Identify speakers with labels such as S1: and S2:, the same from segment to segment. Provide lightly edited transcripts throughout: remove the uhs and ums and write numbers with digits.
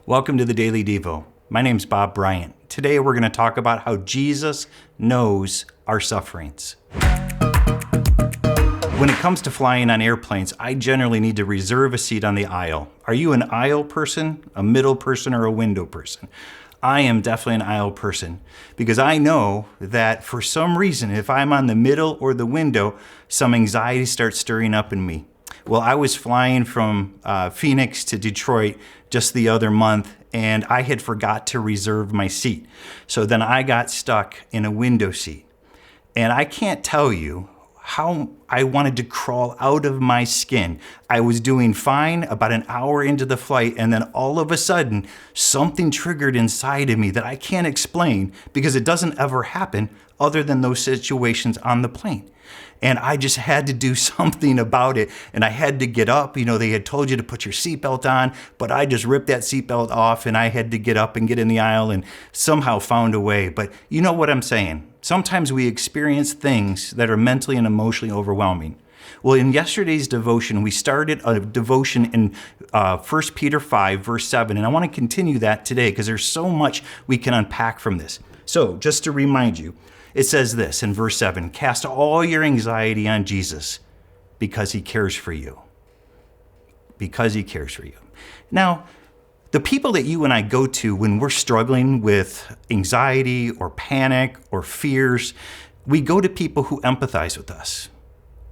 S1: Welcome to the Daily Devo. My name's Bryant. Today we're going to talk about how Jesus knows our sufferings. When it comes to flying on airplanes, I generally need to reserve a seat on the aisle. Are you an aisle person, a middle person, or a window person? I am definitely an aisle person because I know that for some reason, if I'm on the middle or the window, some anxiety starts stirring up in me. Well, I was flying from Phoenix to Detroit just the other month, and I had forgot to reserve my seat. So then I got stuck in a window seat. And I can't tell you how I wanted to crawl out of my skin. I was doing fine about an hour into the flight, and then all of a sudden, something triggered inside of me that I can't explain because it doesn't ever happen other than those situations on the plane. And I just had to do something about it. And I had to get up. You know, they had told you to put your seatbelt on, but I just ripped that seatbelt off and I had to get up and get in the aisle and somehow found a way. But you know what I'm saying? Sometimes we experience things that are mentally and emotionally overwhelming. Well, in yesterday's devotion, we started a devotion in 1 Peter 5, verse 7. And I want to continue that today because there's so much we can unpack from this. So just to remind you, it says this in verse 7, cast all your anxiety on Jesus because he cares for you. Because he cares for you. Now, the people that you and I go to when we're struggling with anxiety or panic or fears, we go to people who empathize with us.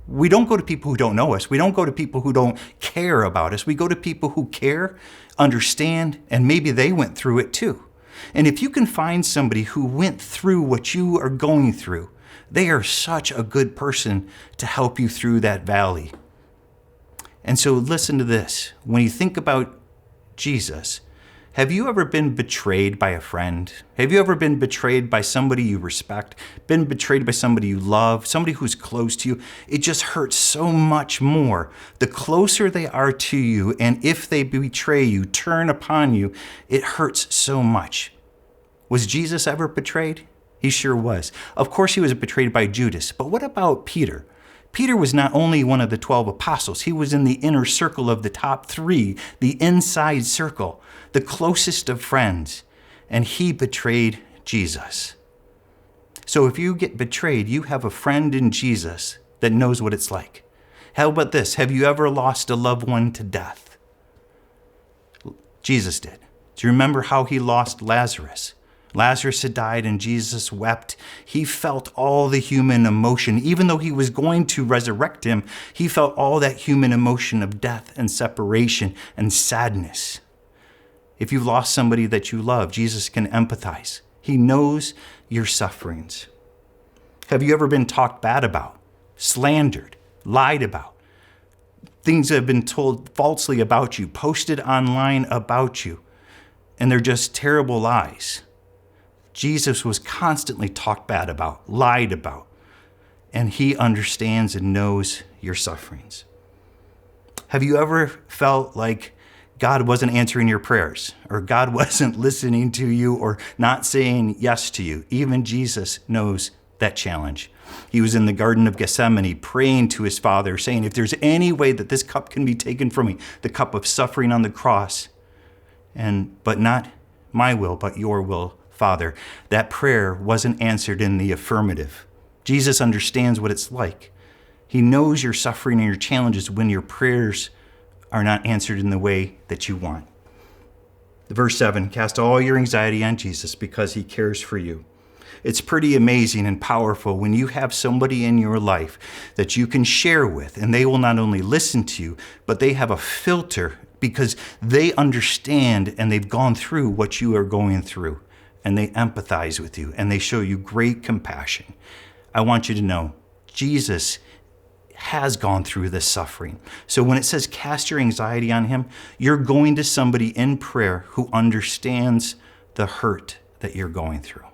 S1: We don't go to people who don't know us. We don't go to people who don't care about us. We go to people who care, understand, and maybe they went through it too. And if you can find somebody who went through what you are going through, they are such a good person to help you through that valley. And so listen to this. When you think about Jesus, have you ever been betrayed by a friend? Have you ever been betrayed by somebody you respect? Been betrayed by somebody you love? Somebody who's close to you? It just hurts so much more. The closer they are to you, and if they betray you, turn upon you, it hurts so much. Was Jesus ever betrayed? He sure was. Of course he was betrayed by Judas, but what about Peter? Peter was not only one of the 12 apostles, he was in the inner circle of the top 3, the inside circle, the closest of friends, and he betrayed Jesus. So if you get betrayed, you have a friend in Jesus that knows what it's like. How about this? Have you ever lost a loved one to death? Jesus did. Do you remember how he lost Lazarus? Lazarus had died and Jesus wept. He felt all the human emotion. Even though he was going to resurrect him, he felt all that human emotion of death and separation and sadness. If you've lost somebody that you love, Jesus can empathize. He knows your sufferings. Have you ever been talked bad about, slandered, lied about? Things that have been told falsely about you, posted online about you, and they're just terrible lies. Jesus was constantly talked bad about, lied about, and he understands and knows your sufferings. Have you ever felt like God wasn't answering your prayers, or God wasn't listening to you, or not saying yes to you? Even Jesus knows that challenge. He was in the Garden of Gethsemane praying to his Father, saying, if there's any way that this cup can be taken from me, the cup of suffering on the cross, but not my will, but your will, Father. That prayer wasn't answered in the affirmative. Jesus understands what it's like. He knows your suffering and your challenges when your prayers are not answered in the way that you want. Verse 7, cast all your anxiety on Jesus because he cares for you. It's pretty amazing and powerful when you have somebody in your life that you can share with, and they will not only listen to you, but they have a filter because they understand and they've gone through what you are going through. And they empathize with you, and they show you great compassion. I want you to know, Jesus has gone through this suffering. So when it says cast your anxiety on him, you're going to somebody in prayer who understands the hurt that you're going through.